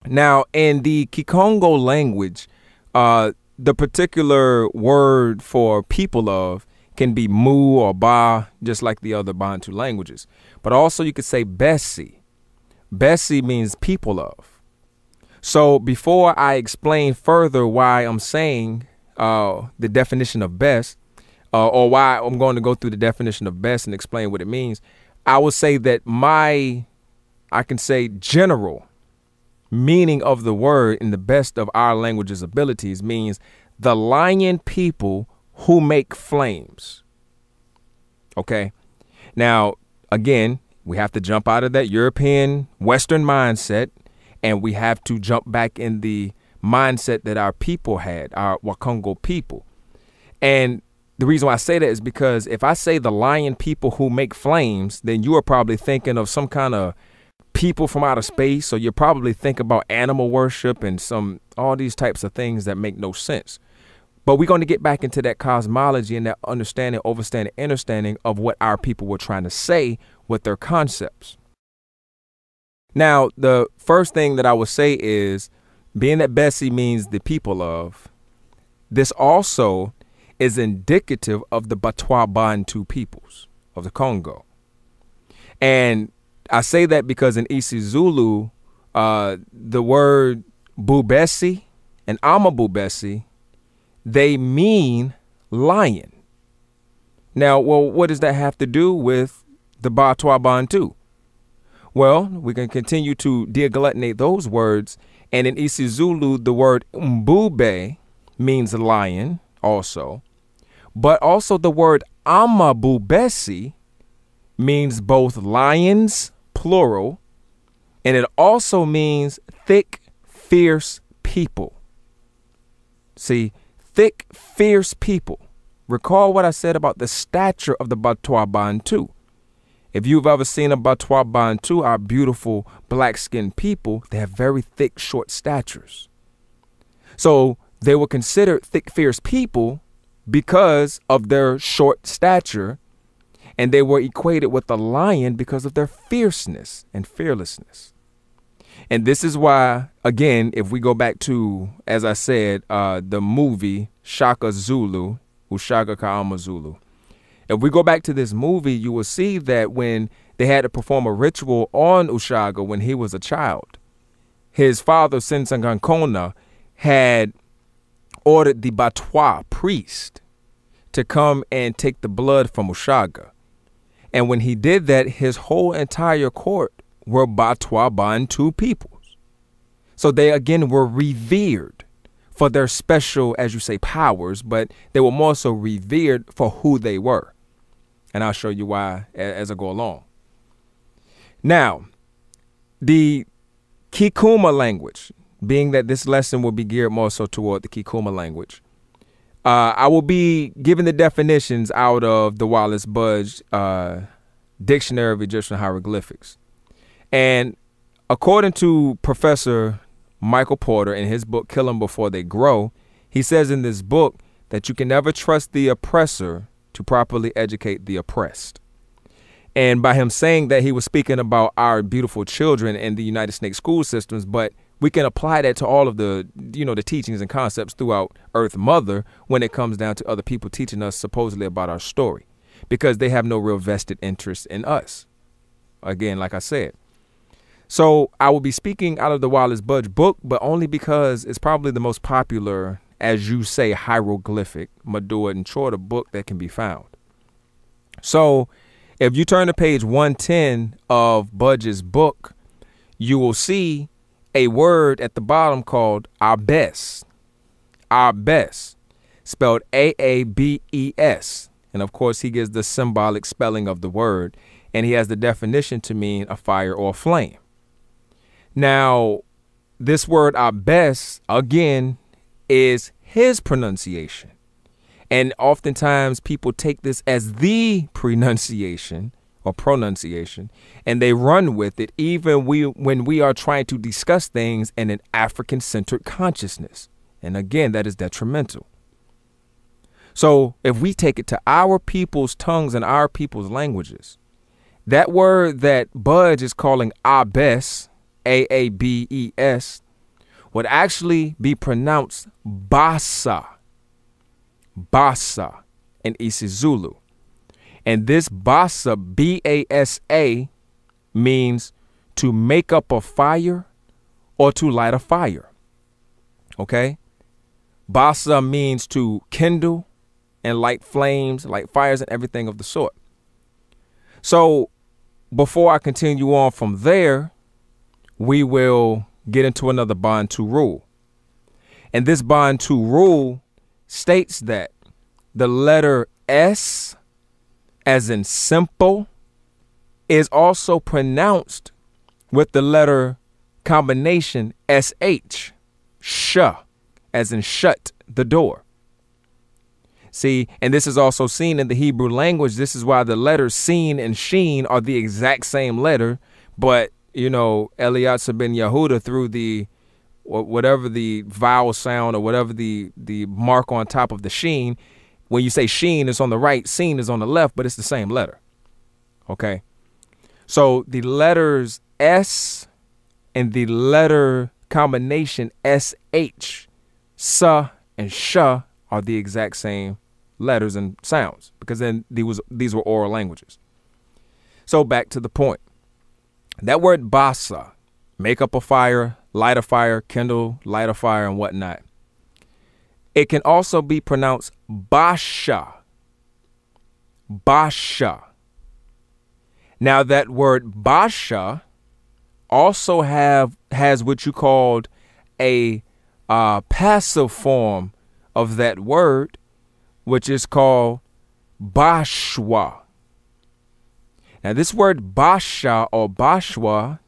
Now, in the Kikongo language, the particular word for people of can be mu or ba, just like the other Bantu languages. But also you could say besi. Besi means people of. So before I explain further why I'm saying the definition of best, or why I'm going to go through the definition of best and explain what it means, I will say that I can say general meaning of the word in the best of our language's abilities means the lion people who make flames. Okay. Now, again, we have to jump out of that European Western mindset, and we have to jump back in the mindset that our people had, our Wakongo people. And the reason why I say that is because if I say the lion people who make flames, then you are probably thinking of some kind of people from outer space. So you probably think about animal worship and all these types of things that make no sense. But we're going to get back into that cosmology and that understanding, overstanding, understanding of what our people were trying to say with their concepts. Now, the first thing that I would say is, being that Besi means the people of, this also is indicative of the Batwa Bantu peoples of the Congo. And I say that because in isiZulu, the word Bubesi and Amabubesi, they mean lion. Now, well, what does that have to do with the Batwa Bantu? Well, we can continue to deagglutinate those words. And in isiZulu, the word Mbube means lion also. But also the word Amabubesi means both lions, plural, and it also means thick, fierce people. See, thick, fierce people. Recall what I said about the stature of the Batwa Bantu. If you've ever seen a Batwa Bantu, our beautiful black-skinned people, they have very thick, short statures. So they were considered thick, fierce people because of their short stature, and they were equated with the lion because of their fierceness and fearlessness. And this is why, again, if we go back to, as I said, the movie Shaka Zulu, Ushaka Kaama Zulu. If we go back to this movie, you will see that when they had to perform a ritual on Ushaga when he was a child, his father, Sensangankona, had ordered the Batwa priest to come and take the blood from Ushaga. And when he did that, his whole entire court were Batwa Bantu peoples. So they, again, were revered for their special, as you say, powers, but they were more so revered for who they were. And I'll show you why as I go along. Now, the Kikuma language, being that this lesson will be geared more so toward the Kikuma language, I will be giving the definitions out of the Wallace Budge Dictionary of Egyptian Hieroglyphics. And according to Professor Michael Porter in his book, Kill 'Em Before They Grow, he says in this book that you can never trust the oppressor to properly educate the oppressed. And by him saying that, he was speaking about our beautiful children in the United States school systems, but we can apply that to all of the, the teachings and concepts throughout Earth Mother when it comes down to other people teaching us supposedly about our story, because they have no real vested interest in us. Again, like I said. So I will be speaking out of the Wallace Budge book, but only because it's probably the most popular, as you say, hieroglyphic, Madua and Chorta book that can be found. So if you turn to page 110 of Budge's book, you will see a word at the bottom called ABES. ABES, spelled A-A-B-E-S. And of course, he gives the symbolic spelling of the word, and he has the definition to mean a fire or a flame. Now, this word ABES, again, is his pronunciation. And oftentimes people take this as the pronunciation or pronunciation, and they run with it even when we are trying to discuss things in an African-centered consciousness. And again, that is detrimental. So if we take it to our people's tongues and our people's languages, that word that Budge is calling ABES, A-A-B-E-S, would actually be pronounced Basa. Basa in isiZulu. And this Basa, B-A-S-A, means to make up a fire or to light a fire. Okay? Basa means to kindle and light flames, light fires, and everything of the sort. So before I continue on from there, we will get into another Bantu rule. And this Bantu rule states that the letter S, as in simple, is also pronounced with the letter combination SH, sh, as in shut the door. See, and this is also seen in the Hebrew language. This is why the letters seen and sheen are the exact same letter, but you know, Eliasa ben Yehuda through the whatever the vowel sound or whatever the mark on top of the sheen. When you say sheen, it's on the right, seen is on the left, but it's the same letter. Okay. So the letters S and the letter combination SH, sa and sha, are the exact same letters and sounds, because then these were oral languages. So back to the point. That word basa, make up a fire, light a fire, kindle, light a fire, and whatnot. It can also be pronounced basha. Basha. Now that word basha also has what you called a passive form of that word, which is called bashwa. Now, this word basha or bashwa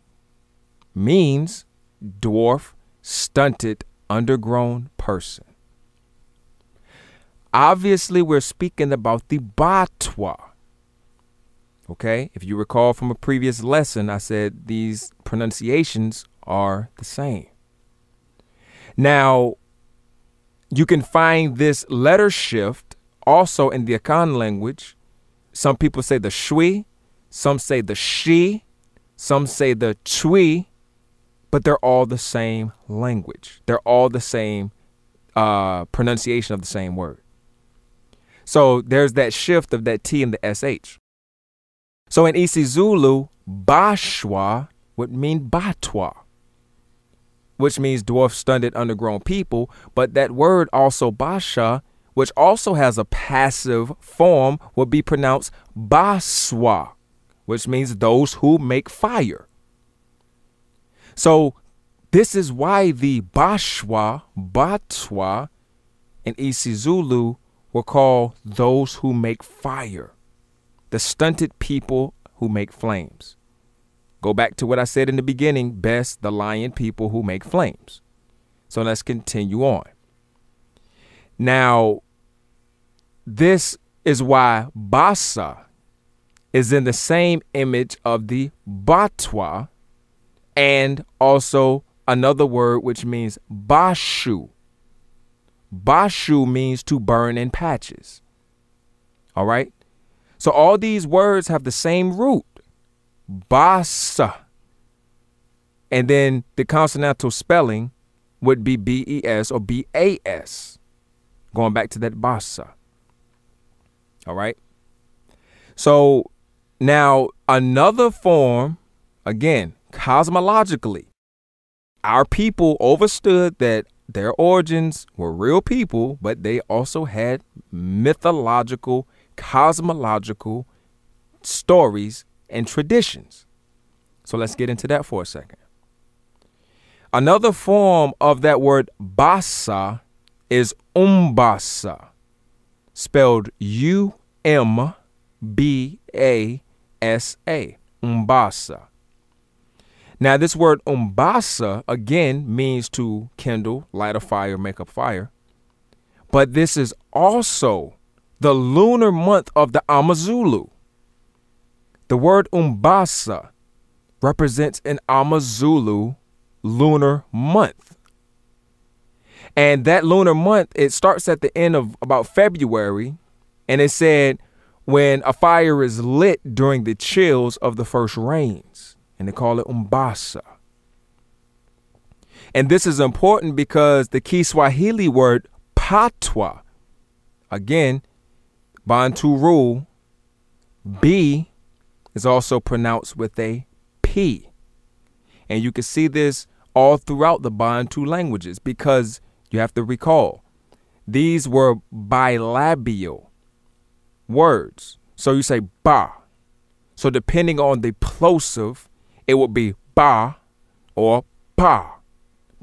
means dwarf, stunted, undergrown person. Obviously, we're speaking about the Batwa. Okay? If you recall from a previous lesson, I said these pronunciations are the same. Now, you can find this letter shift also in the Akan language. Some people say the shwi. Some say the she, some say the chui, but they're all the same language. They're all the same pronunciation of the same word. So there's that shift of that T and the SH. So in isiZulu, Bashwa would mean Batwa, which means dwarf, stunted, undergrown people. But that word also Basha, which also has a passive form, would be pronounced Baswa, which means those who make fire. So this is why the Bashwa, Batwa, and isiZulu were called those who make fire, the stunted people who make flames. Go back to what I said in the beginning, BES, the lion people who make flames. So let's continue on. Now, this is why Basa is in the same image of the Batwa, and also another word which means Bashu. Bashu means to burn in patches. All right? So all these words have the same root, Basa. And then the consonantal spelling would be B-E-S or B-A-S, going back to that Basa. All right? So now, another form, again, cosmologically, our people understood that their origins were real people, but they also had mythological, cosmological stories and traditions. So let's get into that for a second. Another form of that word basa is umbasa, spelled U-M-B-A-S-A, umbasa. Now, this word umbasa, again, means to kindle, light a fire, make a fire. But this is also the lunar month of the Amazulu. The word umbasa represents an Amazulu lunar month. And that lunar month, it starts at the end of about February. And it said when a fire is lit during the chills of the first rains. And they call it umbasa. And this is important because the Kiswahili word patwa, again, Bantu rule, B is also pronounced with a P. And you can see this all throughout the Bantu languages because you have to recall, these were bilabial words. So you say ba. So depending on the plosive, it would be ba or pa,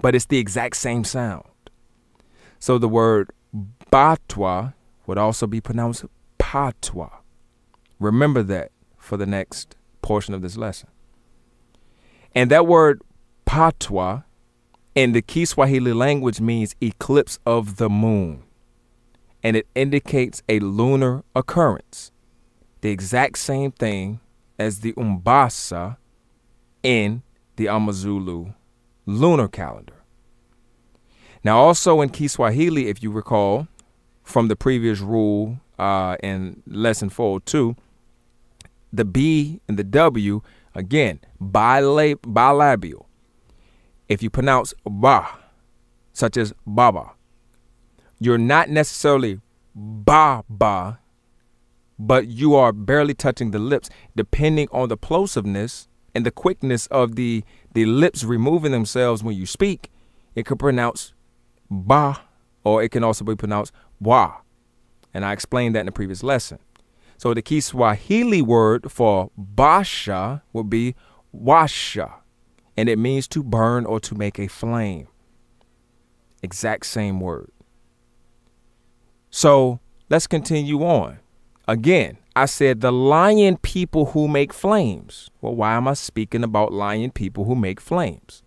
but it's the exact same sound. So the word batwa would also be pronounced patwa. Remember that for the next portion of this lesson. And that word patwa in the Kiswahili language means eclipse of the moon. And it indicates a lunar occurrence. The exact same thing as the Umbasa in the Amazulu lunar calendar. Now also in Kiswahili, if you recall from the previous rule in lesson 402, the B and the W, again, bilabial. If you pronounce ba, such as baba, you're not necessarily ba, but you are barely touching the lips. Depending on the plosiveness and the quickness of the lips removing themselves when you speak, it could pronounce ba, or it can also be pronounced wa. And I explained that in the previous lesson. So the Kiswahili word for basha would be washa, and it means to burn or to make a flame. Exact same word. So let's continue on. Again, I said the lion people who make flames. Well, why am I speaking about lion people who make flames?